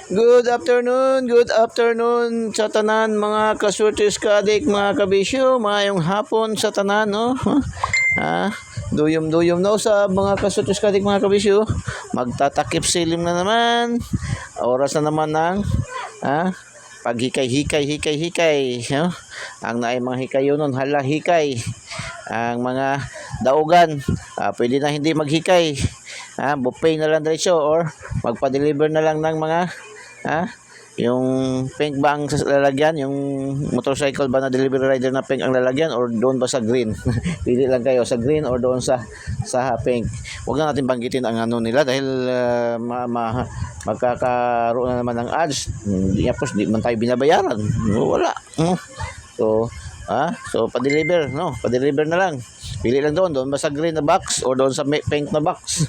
Good afternoon sa tanan mga kasurtis kadik, mga kabisyo, mayong hapon sa tanan, no? Duyom-duyom no sa mga kasurtis kadik, mga kabisyo. Magtatakip silim na naman. Oras na naman ng paghikay-hikay, no? Ang naay mga hikayo nun, hala hikay. Ang mga daugan, pwede na hindi maghikay. Buffet na lang diretso or magpa-deliver na lang ng mga yung pink ba ang lalagyan, yung motorcycle ba na delivery rider na pink ang lalagyan, or doon ba sa green? Pili lang kayo sa green or doon sa pink. Huwag na natin banggitin ang ano nila dahil magkakaroon na naman ng ads. Yapos di man tayo binabayaran, wala. So pa-deliver, no? Pa-deliver na lang. Pili lang doon ba sa green na box or doon sa pink na box.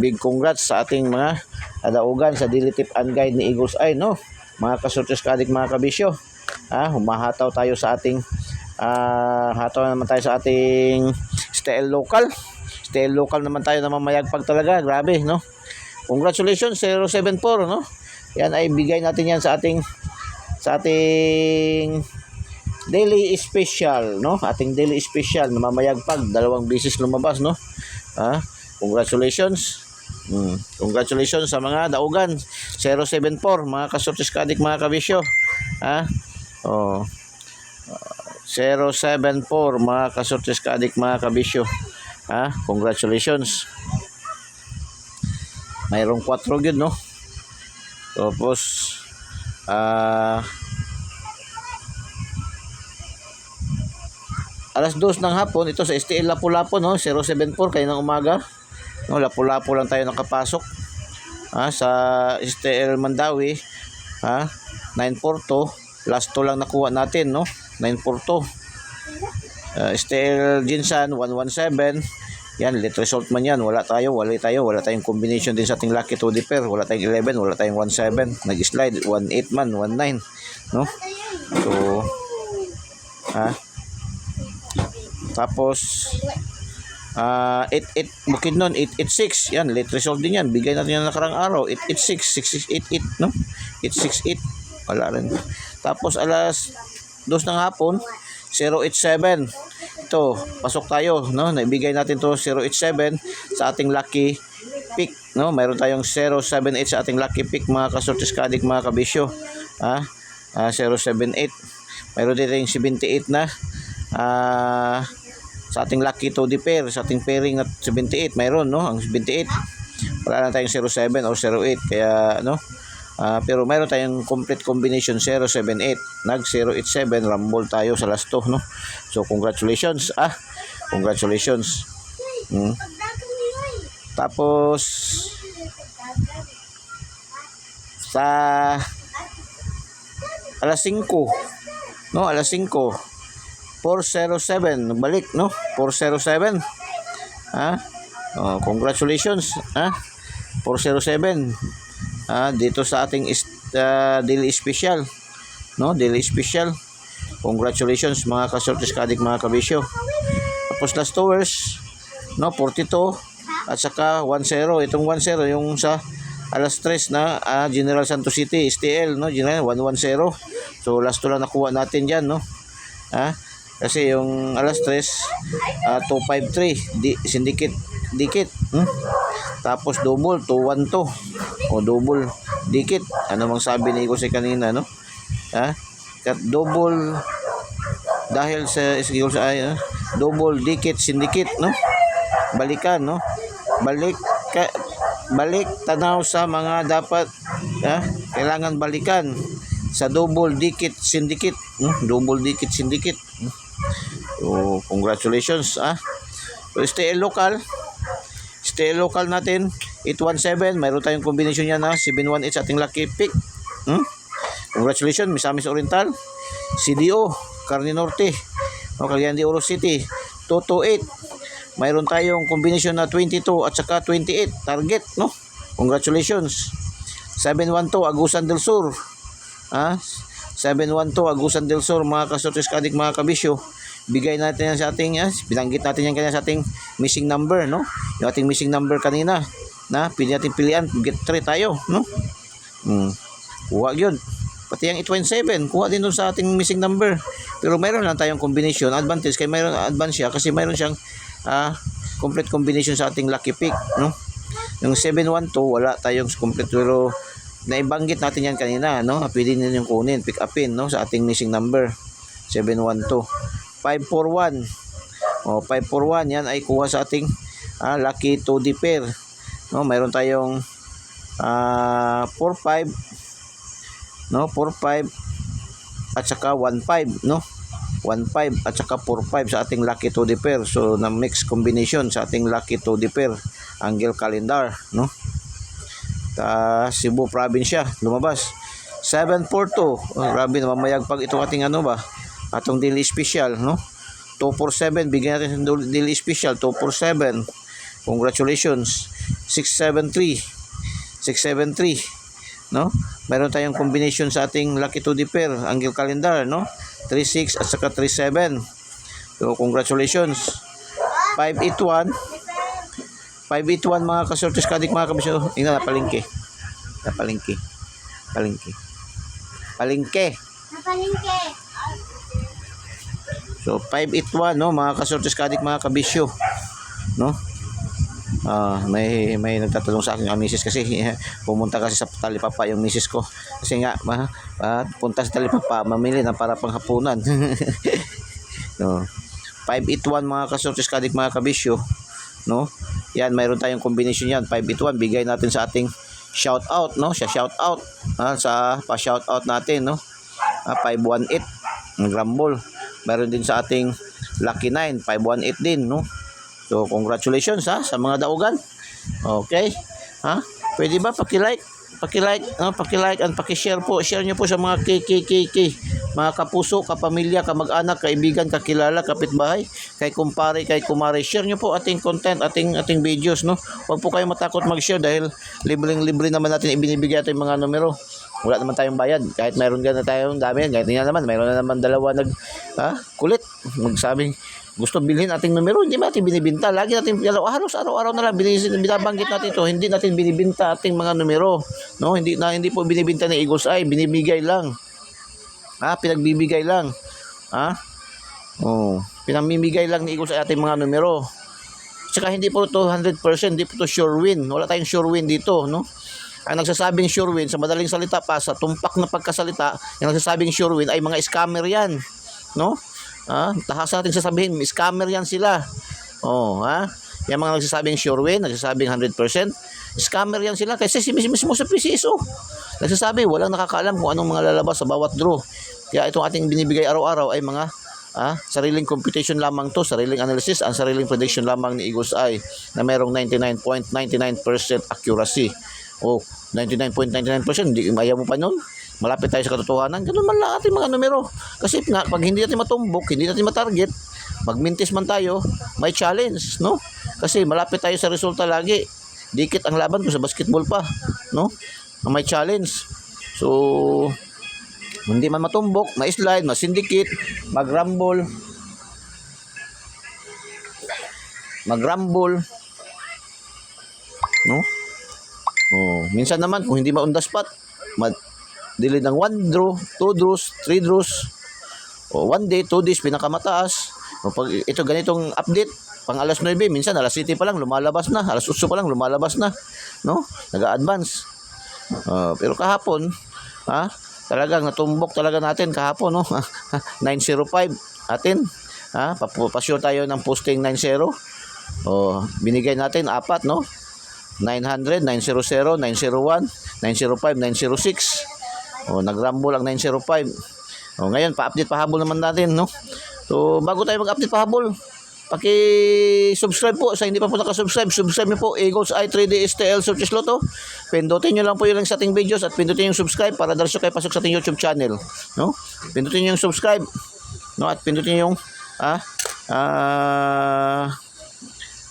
Big congrats sa ating mga adaugan sa Daily Tip and Guide ni Eagles Eye, no? Mga kasurtis kadik, mga kabisyo. Humahataw tayo sa ating hataw naman tayo sa ating style local naman tayo na mamayagpag talaga, grabe, no? Congratulations 074, no? Yan ay bigay natin yan sa ating daily special, no? Ating daily special na mamayagpag, 2 beses lumabas, no? Congratulations. Congratulations sa mga daugan 074, mga kasurtis kadik, mga kabisyo. 074, mga kasurtis kadik, mga kabisyo. Congratulations. Mayroong 4 yun, no? Tapos alas 2 ng hapon ito sa STL Lapu-Lapu, no? 074 kayo ng umaga, no? Lapu-Lapu lang tayo nakapasok sa STL Mandawi, 942, last 2 lang nakuha natin, no? 942. STL Jinsan 117, yan late result man yan, wala tayong combination din sa ating lucky 2D pair, wala tayong 11, wala tayong 17, nag-slide 18 man, 19, no? So tapos 88 Bukidnon 886, yan late result din yan, bigay natin yan nakarang araw, 886 688, no? 868 wala rin. Tapos alas 2 ng hapon 087, ito pasok tayo, no? Naibigay natin to 087 sa ating lucky pick, no? Mayroon tayong 078 sa ating lucky pick, mga kasurtis kadik, mga kabisyo. 078, mayroon din tayong 78 na sa ating lucky 2D pair, sa ating pairing na 78, mayroon, no? Ang 78 wala lang tayong 07 or 08, kaya no, pero mayroon tayong complete combination 078, nag 087, rumble tayo sa last 2, no? So congratulations, congratulations. Tapos sa alas 5, no? Alas 5 407 balik, no? 407, congratulations, 407 dito sa ating daily special, no? Daily special, congratulations, mga kasurtis kadik, mga kabisyo. Tapos last hours, no? 42 at saka 10, itong 10 yung sa alas 3 na General Santos City STL, no? General 110, so last 2 lang nakuha natin dyan, no? Kasi yung alas 3 253 syndicate dikit, tapos double 212, o double dikit, ano mang sabi ni Igos kanina, no? Double dahil sa double dikit syndicate, no? Balikan, no? Balik tanaw sa mga dapat kailangan balikan sa double dikit syndicate, double dikit syndicate. So congratulations, So STL local natin 817, mayroon tayong combination niya na 718 sa ating lucky pick. Congratulations Misamis Oriental, CDO Carne Norte, Cagayan de Oro City 228, mayroon tayong combination na 22 at saka 28 target, no? Congratulations. 712 Agusan del Sur, 712 Agusan del Sur, mga kasurtis kadik, mga kabisyo. bigay natin yan sa ating, binanggit natin yan kanina sa ating missing number, no? Yung ating missing number kanina. na pwede natin pilian, get 3 tayo, no? Kuha yun. Pati yung 827, kuha din dun sa ating missing number. Pero mayroon lang tayong combination advantage, kaya mayroon advance siya kasi mayroon siyang complete combination sa ating lucky pick, no? Yung 712 wala tayong complete, pero naibanggit natin yan kanina, no? Pwede niyo yung kunin, pick upin, no, sa ating missing number 712. 541, 541 yan ay kuha sa ating lucky 2D pair, no? Mayroon tayong 45, no, 45 at saka 15, no, 15 at saka 45 sa ating lucky 2D pair. So na mix combination sa ating lucky 2D pair, angle calendar, no. Cebu probinsya lumabas 742. Grabe na mamayag pag itong ating atong daily special, no. 247 bigyan natin ng daily special 247. Congratulations. 673, no. Meron tayong combination sa ating lucky 2D pair, angle calendar, no. 36 at saka 37. So congratulations. 581 mga kasortes kadik mga kabisyo. Ina palengke. So 581, no, mga kasortes kadik mga kabisyo, no. May nagtatanong sa akin ang misis kasi pumunta kasi sa Talipapa yung misis ko kasi nga punta sa Talipapa mamili na para panghapunan. No. 581 mga kasortes kadik mga kabisyo, no. Yan, mayroon tayong combination yan 581, bigay natin sa ating shout out, no, sa shout out sa pa-shout out natin, no. 518 ng Grambol. Mayroon din sa ating lucky 9 518 din, no. So congratulations sa mga daugan. Okay? Pwede ba paki-like and paki-share po. Share niyo po sa mga mga kapuso, kapamilya, kamag-anak, kaibigan, kakilala, kapitbahay, kay kumpare, kay kumare. Share niyo po ating content, ating videos, no. Huwag po kayong matakot mag-share dahil libreng-libre naman natin ibinibigay ating mga numero. Wala naman tayong bayad. Kahit mayroon na tayong dami, kahit nga naman mayroon na naman dalawa kulit magsabing gusto bilhin ating numero, hindi natin binibinta. Lagi natin araw-araw na lang binabanggit natin ito. Hindi natin binibinta ating mga numero, no? Hindi po binibinta ng Eagles Eye, binibigay lang. Pinagbibigay lang. Pinamimigay lang ni Eagles Eye ating mga numero. Tsaka hindi po to 100%, hindi po to sure win. Wala tayong sure win dito, no? Ang nagsasabing sure win, sa madaling salita pa, sa tumpak na pagkasalita, yung nagsasabing sure win ay mga scammer yan, no? Tahas natin sasabihin, scammer yan sila. Yung mga nagsasabing sure win, nagsasabing 100%, scammer yan sila kasi mismo sa PCSO nagsasabi, walang nakakaalam kung anong mga lalabas sa bawat draw. Kaya itong ating binibigay araw-araw ay mga sariling computation lamang to, sariling analysis, ang sariling prediction lamang ni Eagles Eye na merong 99.99% accuracy. 99.99%, hindi ayaw mo pa nun? Malapit tayo sa katotohanan. Ganun man lang ating mga numero. Kasi pag hindi natin matumbok, hindi natin matarget, magmintis man tayo, may challenge, no? Kasi malapit tayo sa resulta lagi. Dikit ang laban ko sa basketball pa, no? May challenge. So, hindi man matumbok, ma-slide, masindikit, mag-rumble, no? Minsan naman kung hindi ma-on the spot, dili ng 1 draw, 2 draws, 3 draws, 1 day, 2 days pinakamataas. Pag ito ganitong update, pang alas 9, minsan alas 7 pa lang lumalabas na, alas 8 pa lang lumalabas na, no? Nag-a-advance. Pero kahapon, talagang natumbok talaga natin kahapon, no? 905 atin, pa-sure tayo ng posting 90. Binigay natin 4, no? 900, 900, 901, 905, 906. Nag-rumble ang 905. Ngayon, pa-update pahabol naman natin, no? So, bago tayo mag-update pahabol, paki-subscribe po sa hindi pa po nakasubscribe. Subscribe niyo po, Eagles Eye 3D STL Searches Lotto. Pindutin niyo lang po yung link sa ating videos at pindutin yung subscribe para diretso kayo pasok sa ating YouTube channel, no? Pindutin niyo yung subscribe, no? At pindutin niyo yung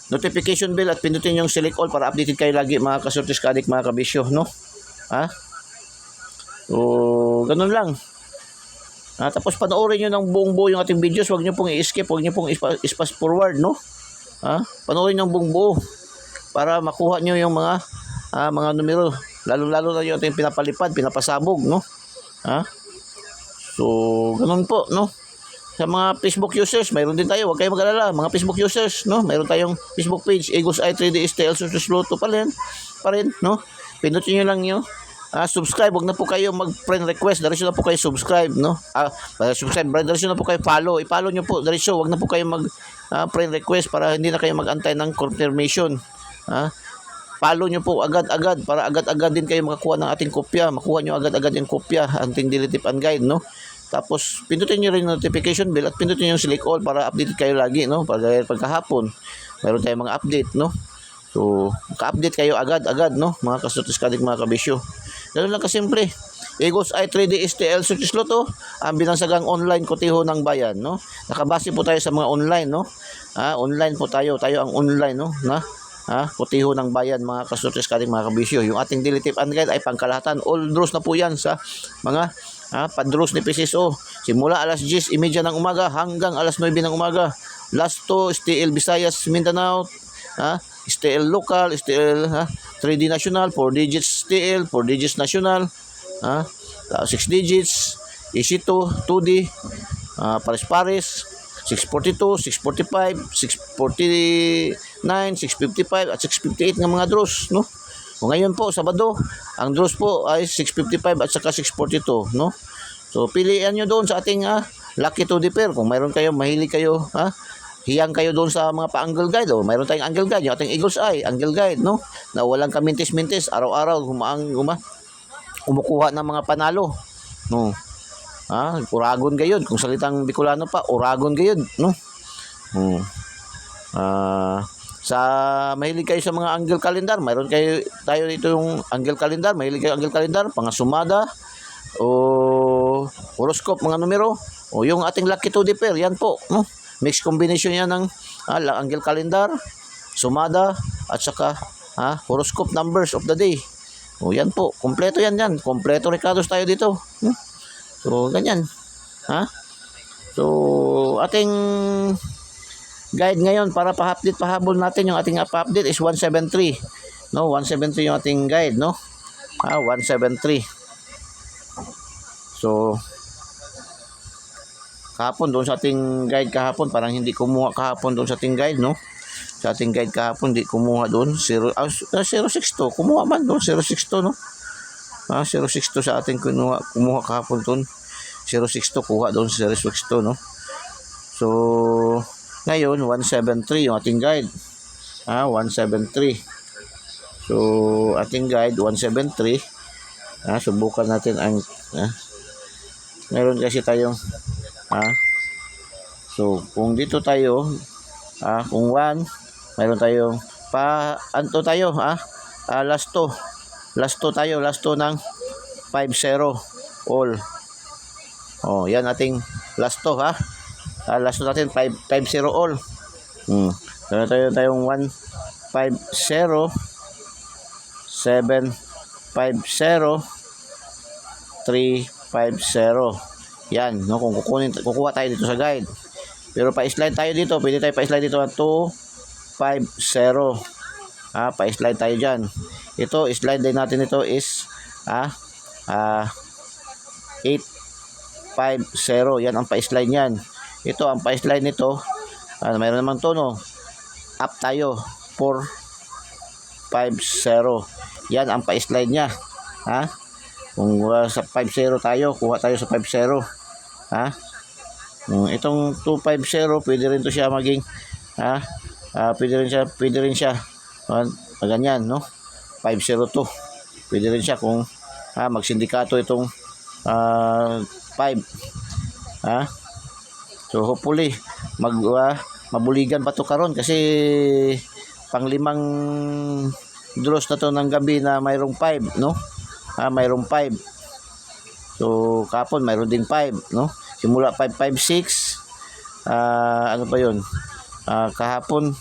notification bell at pindutin yung select all para updated kayo lagi mga kasortes kadik mga kabisyo, no? Ganun lang. Tapos panoorin nyo ng buong buo yung ating videos. Huwag nyo pong i-skip, huwag nyo pong i-fast forward, no? Panoorin ng buong buo para makuha nyo yung mga numero. Lalo-lalo na yung ating pinapalipad, pinapasabog, no? So, ganun po, no? Sa mga Facebook users, mayroon din tayo. Huwag kayong mag-alala. Mga Facebook users, no? Mayroon tayong Facebook page, Eagles Eye 3D STL Success Lotto pa rin, no? Pinutin nyo lang nyo. Subscribe, wag na po kayo mag-friend request. Diretso na po kayo subscribe, no? Subscribe, diretso na po kayo follow. I-follow nyo po, diretso. Wag na po kayo mag-friend request para hindi na kayo mag-antay ng confirmation. Follow nyo po agad-agad para agad-agad din kayo makakuha ng ating kopya. Makuha nyo agad-agad yung kopya, ating daily tip and guide, no? Tapos, pindutin nyo rin yung notification bell at pindutin yung select all para updated kayo lagi, no? Pagkahapon, mayroon tayong mga update, no? So, maka-update kayo agad-agad, no? Mga kasutis kadik, mga kabisyo. Ganun lang kasimple. Eagles Eye 3D STL Success Lotto, ang binansagang online kotiho ng bayan, no? Nakabase po tayo sa mga online, no? Online po tayo ang online, no? Kotiho ng bayan, mga kasutis kadik, mga kabisyo. Yung ating daily tip and guide ay pangkalahatan. All draws na po yan sa mga padros ni PCSO. Simula alas 10:30 ng umaga hanggang alas 9 ng umaga. Last to STL Visayas, Mindanao, STL local, STL 3D national, 4 digits STL, 4 digits national, 6 digits, EC2, 2D, pares-pares, 642, 645, 649, 655 at 658 ng mga draws, no? O ngayon po, Sabado, ang draws po ay 655 at saka 642, no? So, pilihan nyo doon sa ating Lucky to Pair. Kung mayroon kayo, mahilig kayo, hiyang kayo doon sa mga pa-angle guide, o mayroon tayong angle guide, yung ating Eagles Eye, angle guide, no? Na walang kamintis-mintis, araw-araw, kumukuha ng mga panalo, no? Uragon gayud, kung salitang Bicolano pa, uragon gayud, no? Sa mahilig kayo sa mga angle calendar, mayroon tayo dito yung angle calendar, mahilig kayo angle calendar, pangasumada o horoscope, mga numero, o yung ating Lucky to Pair, yan po, no? Mix combination yan ng angle calendar, sumada at saka horoscope numbers of the day. O yan po, kompleto yan. Kompleto recados tayo dito. So, ganyan. So, ating guide ngayon para pa-update, pahabol natin yung ating pa-update is 173. No, 173 yung ating guide, no? 173. So, kahapon doon sa ating guide kahapon, parang hindi kumuha kahapon doon sa ating guide, no? Sa ating guide kahapon, hindi kumuha doon. 062. Kumuha man doon, 062, no? 062 sa ating kumuha kahapon doon. 062, kuha doon, 062, no? So, ngayon, 173 yung ating guide. 173. So, ating guide, 173. Subukan natin ang, meron kasi tayong, so, kung dito tayo, kung 1, mayroon tayong anto tayo, last 2 tayo, last 2 ng 50 all. Yan ating last 2, last 2 natin 50 all. Meron tayong 150, 750, 350. Yan, no, kung kukuha tayo dito sa guide. Pero pa-slide tayo dito, pwede tayo pa-slide dito at 250. Pa-slide tayo diyan. Ito, slide din natin ito is 850. Yan ang pa-slide niyan. Ito ang pa-slide nito. Mayroon naman to, no. Up tayo 450. Yan ang pa-slide niya. Kung sa 50 tayo, kuha tayo sa 50. Itong 250, pwede rin to siya maging pwede rin siya ganyan, no? 502. Pwede rin siya kung magsindikato itong 5. So hopefully mabuligan pa to karon kasi pang-5 draws na to ng gabi na mayroong 5, no? Mayroong 5. So kapon mayroon din 5, no? Simula 556. Ano pa 'yon? Kahapon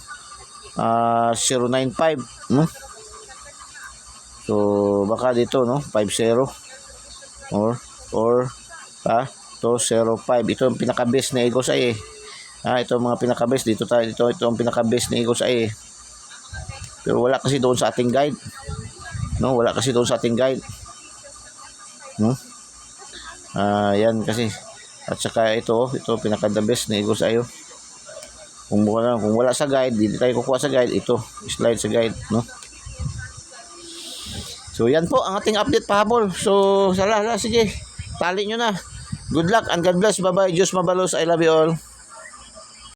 095, no? So baka dito, no? 50 or 205. Ito ang pinaka-base ni Eagles Eye. Ito ang mga pinaka-base dito tayo. Ito ang pinaka-base ni Eagles Eye. Pero wala kasi doon sa ating guide. No, wala kasi doon sa ating guide. No? Yan kasi. At saka ito pinaka the best na Eagles Eye. Kung wala sa guide, hindi tayo kukuha sa guide, ito, slide sa guide, no? So yan po ang ating update pahabol. So sige, tali nyo na. Good luck and God bless. Bye bye. Diyos mabalos. I love you all.